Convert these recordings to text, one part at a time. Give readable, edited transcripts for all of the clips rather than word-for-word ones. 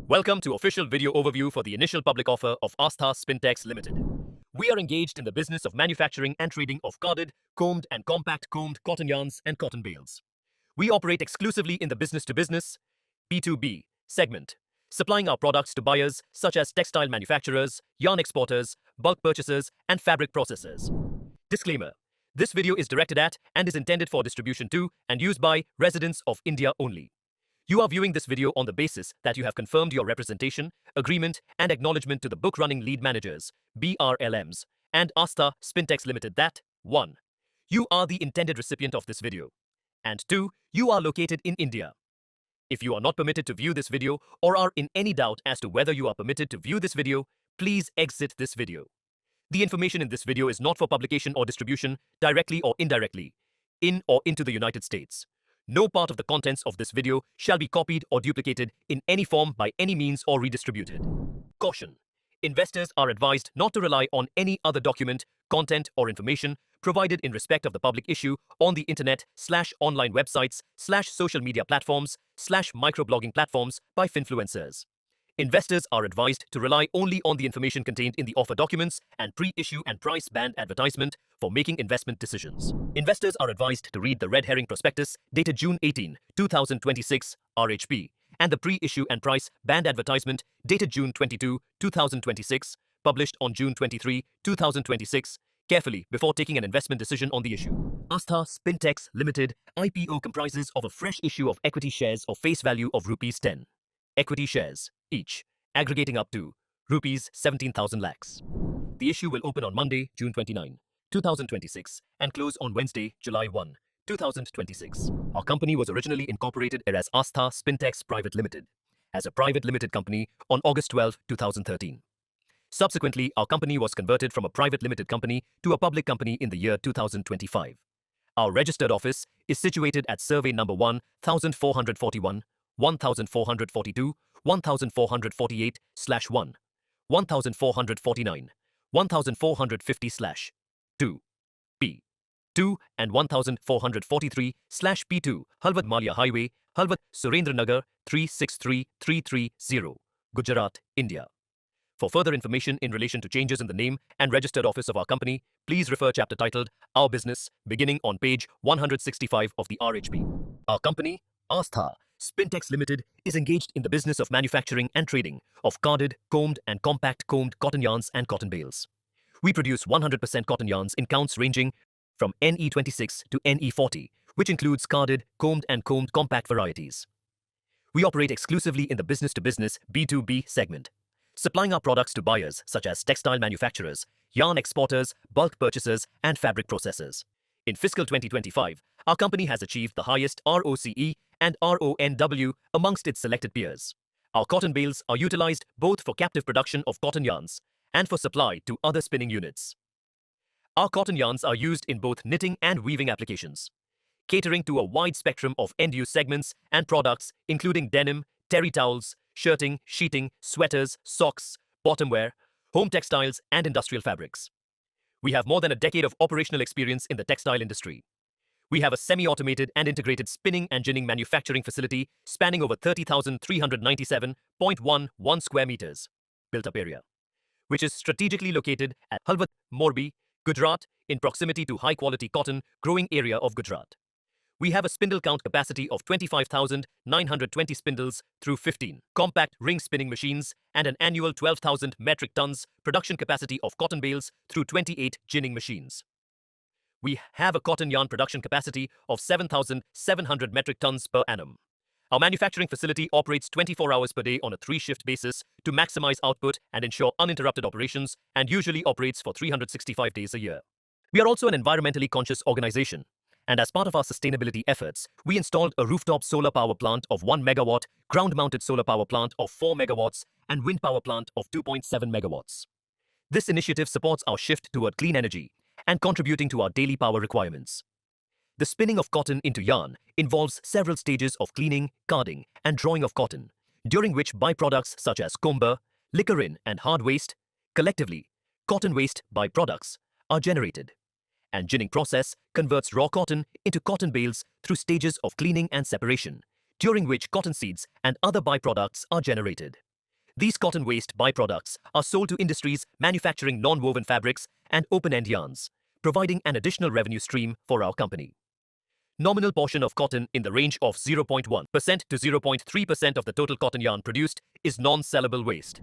Welcome to official video overview for the initial public offer of Aastha RHP Limited. We are engaged in the business of manufacturing and trading of carded, combed and compact combed cotton yarns and cotton bales. We operate exclusively in the business-to-business B2B segment, supplying our products to buyers such as textile manufacturers, yarn exporters, bulk purchasers and fabric processors. Disclaimer: this video is directed at and is intended for distribution to and used by residents of India only. You are viewing this video on the basis that you have confirmed your representation, agreement and acknowledgement to the book running lead managers, BRLMs, and Aastha RHP Limited that 1. You are the intended recipient of this video, and 2. You are located in India. If you are not permitted to view this video or are in any doubt as to whether you are permitted to view this video, please exit this video. The information in this video is not for publication or distribution, directly or indirectly, in or into the United States. No part of the contents of this video shall be copied or duplicated in any form by any means or redistributed. Caution: investors are advised not to rely on any other document, content or information provided in respect of the public issue on the internet/online websites/social media platforms/microblogging platforms by finfluencers. Investors are advised to rely only on the information contained in the offer documents and pre-issue and price band advertisement for making investment decisions. Investors are advised to read the red herring prospectus dated June 18, 2026, RHP, and the pre-issue and price band advertisement dated June 22, 2026, published on June 23, 2026, carefully before taking an investment decision on the issue. Aastha RHP Limited IPO comprises of a fresh issue of equity shares of face value of Rs 10. Equity shares, each, aggregating up to Rs 17,000 lakhs. The issue will open on Monday, June 29, 2026 and close on Wednesday, July 1, 2026. Our company was originally incorporated as Aastha RHP Private Limited as a private limited company on August 12, 2013. Subsequently, our company was converted from a private limited company to a public company in the year 2025. Our registered office is situated at survey number 1441, 1442, 1448/1, 1449, 1450/2, P. 2 and 1443/P2, Halvad Malia Highway, Halvad, Surendranagar 363330, Gujarat, India. For further information in relation to changes in the name and registered office of our company, please refer chapter titled Our Business, beginning on page 165 of the RHP. Our company, Aastha RHP Limited, is engaged in the business of manufacturing and trading of carded, combed and compact combed cotton yarns and cotton bales. We produce 100% cotton yarns in counts ranging from NE26 to NE40, which includes carded, combed and combed compact varieties. We operate exclusively in the business-to-business B2B segment, supplying our products to buyers such as textile manufacturers, yarn exporters, bulk purchasers and fabric processors. In fiscal 2025, our company has achieved the highest ROCE and RONW amongst its selected peers. Our cotton bales are utilized both for captive production of cotton yarns and for supply to other spinning units. Our cotton yarns are used in both knitting and weaving applications, catering to a wide spectrum of end-use segments and products including denim, terry towels, shirting, sheeting, sweaters, socks, bottom wear, home textiles and industrial fabrics. We have more than a decade of operational experience in the textile industry. We have a semi-automated and integrated spinning and ginning manufacturing facility spanning over 30,397.11 square meters built-up area, which is strategically located at Halvad, Morbi, Gujarat, in proximity to high-quality cotton growing area of Gujarat. We have a spindle count capacity of 25,920 spindles through 15 compact ring spinning machines and an annual 12,000 metric tons production capacity of cotton bales through 28 ginning machines. We have a cotton yarn production capacity of 7,700 metric tons per annum. Our manufacturing facility operates 24 hours per day on a 3-shift basis to maximize output and ensure uninterrupted operations, and usually operates for 365 days a year. We are also an environmentally conscious organization, and as part of our sustainability efforts, we installed a rooftop solar power plant of 1 megawatt, ground-mounted solar power plant of 4 megawatts, and wind power plant of 2.7 megawatts. This initiative supports our shift toward clean energy and contributing to our daily power requirements. The spinning of cotton into yarn involves several stages of cleaning, carding, and drawing of cotton, during which byproducts such as comber, liquorin, and hard waste, collectively, cotton waste byproducts, are generated. And ginning process converts raw cotton into cotton bales through stages of cleaning and separation, during which cotton seeds and other byproducts are generated. These cotton waste byproducts are sold to industries manufacturing non-woven fabrics and open-end yarns, providing an additional revenue stream for our company. Nominal portion of cotton in the range of 0.1% to 0.3% of the total cotton yarn produced is non-sellable waste.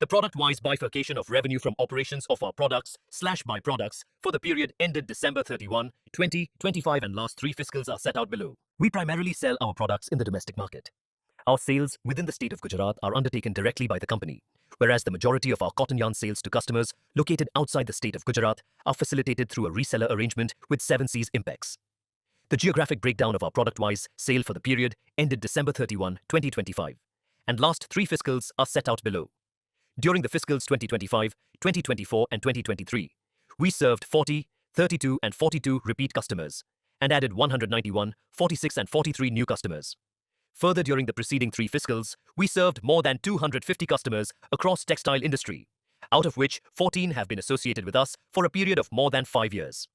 The product-wise bifurcation of revenue from operations of our products/byproducts for the period ended December 31, 2025 and last 3 fiscals are set out below. We primarily sell our products in the domestic market. Our sales within the state of Gujarat are undertaken directly by the company, whereas the majority of our cotton yarn sales to customers located outside the state of Gujarat are facilitated through a reseller arrangement with 7 Seas Impex. The geographic breakdown of our product-wise sale for the period ended December 31, 2025, and last 3 fiscals are set out below. During the fiscals 2025, 2024 and 2023, we served 40, 32 and 42 repeat customers and added 191, 46 and 43 new customers. Further, during the preceding 3 fiscals, we served more than 250 customers across textile industry, out of which 14 have been associated with us for a period of more than 5 years.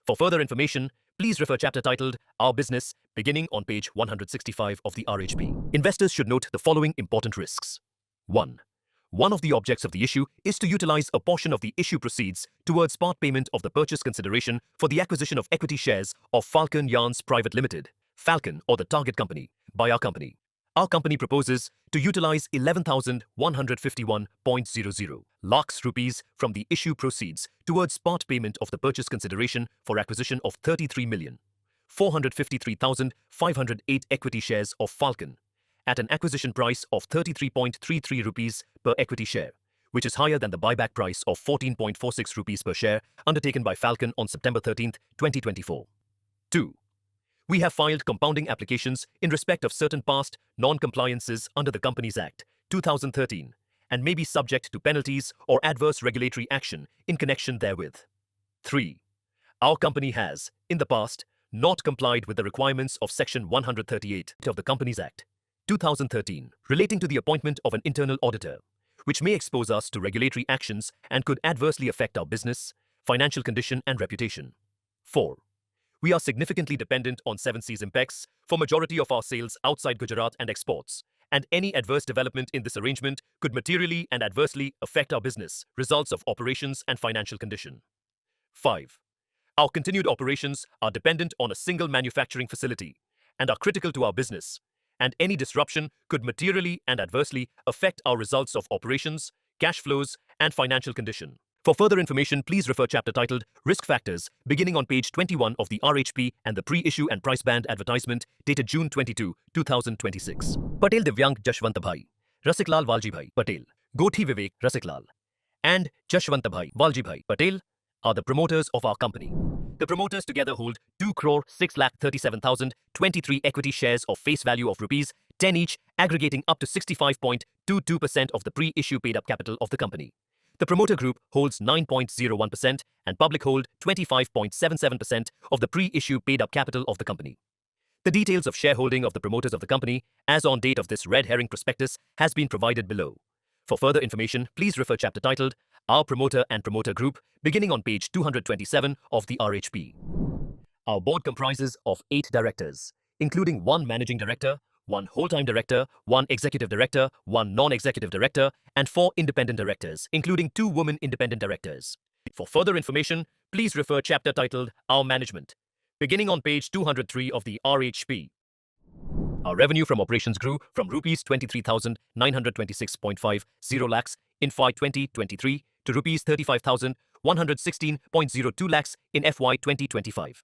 For further information, please refer chapter titled Our Business, beginning on page 165 of the RHP. Investors should note the following important risks. 1. One of the objects of the issue is to utilize a portion of the issue proceeds towards part payment of the purchase consideration for the acquisition of equity shares of Falcon Yarns Private Limited, Falcon or the target company, by our company. Our company proposes to utilize 11,151.00 lakhs rupees from the issue proceeds towards part payment of the purchase consideration for acquisition of 33,453,508 equity shares of Falcon at an acquisition price of 33.33 rupees per equity share, which is higher than the buyback price of 14.46 rupees per share undertaken by Falcon on September 13, 2024. 2. We have filed compounding applications in respect of certain past non-compliances under the Companies Act, 2013, and may be subject to penalties or adverse regulatory action in connection therewith. 3. Our company has, in the past, not complied with the requirements of Section 138 of the Companies Act, 2013, relating to the appointment of an internal auditor, which may expose us to regulatory actions and could adversely affect our business, financial condition and reputation. 4. We are significantly dependent on 7 Seas Impex for majority of our sales outside Gujarat and exports, and any adverse development in this arrangement could materially and adversely affect our business, results of operations and financial condition. 5. Our continued operations are dependent on a single manufacturing facility and are critical to our business, and any disruption could materially and adversely affect our results of operations, cash flows, and financial condition. For further information, please refer chapter titled Risk Factors, beginning on page 21 of the RHP and the pre-issue and price band advertisement dated June 22, 2026. Patel Divyang Jashwantabhai, Rasiklal Waljibhai Patel, Gothi Vivek Rasiklal, and Jashwantabhai Waljibhai Patel are the promoters of our company. The promoters together hold 2,637,023 equity shares of face value of rupees 10 each, aggregating up to 65.22% of the pre-issue paid-up capital of the company. The promoter group holds 9.01% and public hold 25.77% of the pre-issue paid-up capital of the company. The details of shareholding of the promoters of the company, as on date of this red herring prospectus, has been provided below. For further information, please refer chapter titled Our Promoter and Promoter Group, beginning on page 227 of the RHP. Our board comprises of 8 directors, including 1 managing director, 1 whole-time director, 1 executive director, 1 non-executive director, and 4 independent directors, including 2 women independent directors. For further information, please refer chapter titled Our Management, beginning on page 203 of the RHP. Our revenue from operations grew from rupees 23,926.50 lakhs in FY 2023 to rupees 35,116.02 lakhs in FY 2025.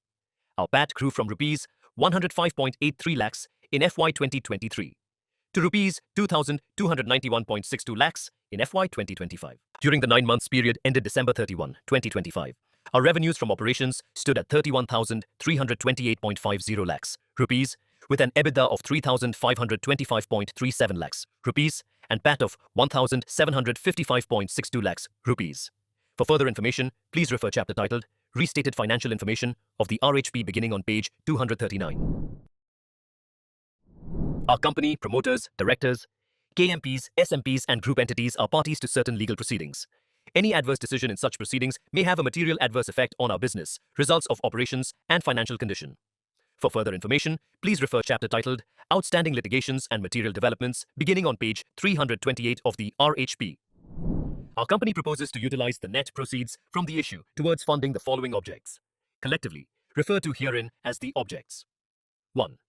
Our PAT grew from rupees 105.83 lakhs in FY 2023 to rupees 2,291.62 lakhs in FY 2025. During the 9 months period ended December 31, 2025, our revenues from operations stood at 31,328.50 lakhs rupees, with an EBITDA of 3,525.37 lakhs rupees and PAT of 1,755.62 lakhs rupees. For further information, please refer chapter titled Restated Financial Information of the RHP beginning on page 239. Our company, promoters, directors, KMPs, SMPs and group entities are parties to certain legal proceedings. Any adverse decision in such proceedings may have a material adverse effect on our business, results of operations and financial condition. For further information, please refer chapter titled Outstanding Litigations and Material Developments beginning on page 328 of the RHP. Our company proposes to utilize the net proceeds from the issue towards funding the following objects, collectively referred to herein as the objects. 1.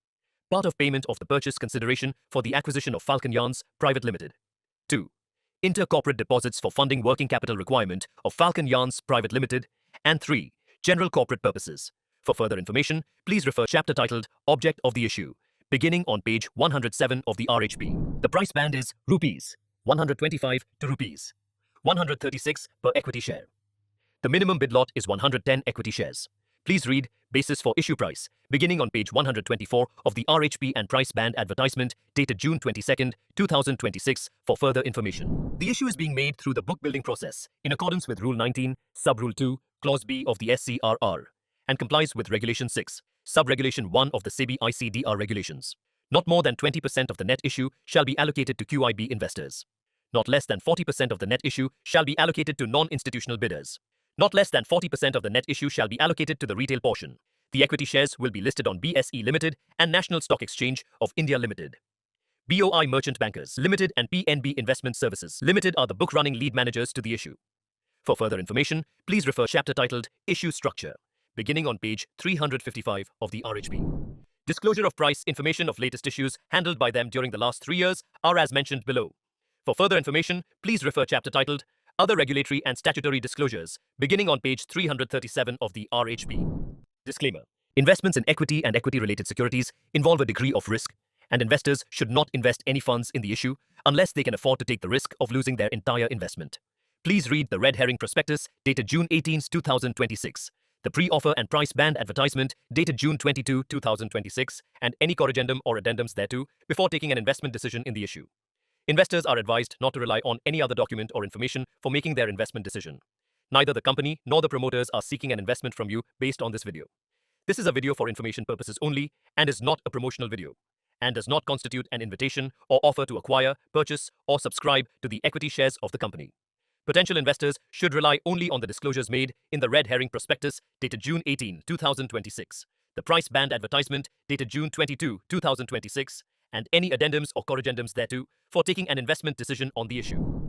Part of payment of the purchase consideration for the acquisition of Falcon Yarns Private Limited. 2. Inter-corporate deposits for funding working capital requirement of Falcon Yarns Private Limited. And 3. General corporate purposes. For further information, please refer chapter titled Object of the Issue, beginning on page 107 of the RHP. The price band is Rs. 125 to Rs. 136 per equity share. The minimum bid lot is 110 equity shares. Please read Basis for Issue Price, beginning on page 124 of the RHP and price band advertisement dated June 22, 2026 for further information. The issue is being made through the book building process in accordance with Rule 19, Sub-Rule 2, Clause B of the SCRR and complies with Regulation 6, Sub-Regulation 1 of the SEBI ICDR regulations. Not more than 20% of the net issue shall be allocated to QIB investors. Not less than 40% of the net issue shall be allocated to non-institutional bidders. Not less than 40% of the net issue shall be allocated to the retail portion. The equity shares will be listed on BSE Limited and National Stock Exchange of India Limited. BOI Merchant Bankers Limited and PNB Investment Services Limited are the book-running lead managers to the issue. For further information, please refer chapter titled Issue Structure, beginning on page 355 of the RHP. Disclosure of price information of latest issues handled by them during the last 3 years are as mentioned below. For further information, please refer chapter titled Other Regulatory and Statutory Disclosures, beginning on page 337 of the RHP. Disclaimer. Investments in equity and equity-related securities involve a degree of risk, and investors should not invest any funds in the issue unless they can afford to take the risk of losing their entire investment. Please read the red herring prospectus dated June 18, 2026, the pre-offer and price band advertisement dated June 22, 2026, and any corrigendum or addendums thereto before taking an investment decision in the issue. Investors are advised not to rely on any other document or information for making their investment decision. Neither the company nor the promoters are seeking an investment from you based on this video. This is a video for information purposes only and is not a promotional video, and does not constitute an invitation or offer to acquire, purchase, or subscribe to the equity shares of the company. Potential investors should rely only on the disclosures made in the red herring prospectus dated June 18, 2026, the price band advertisement dated June 22, 2026, and any addendums or corrigendums thereto for taking an investment decision on the issue.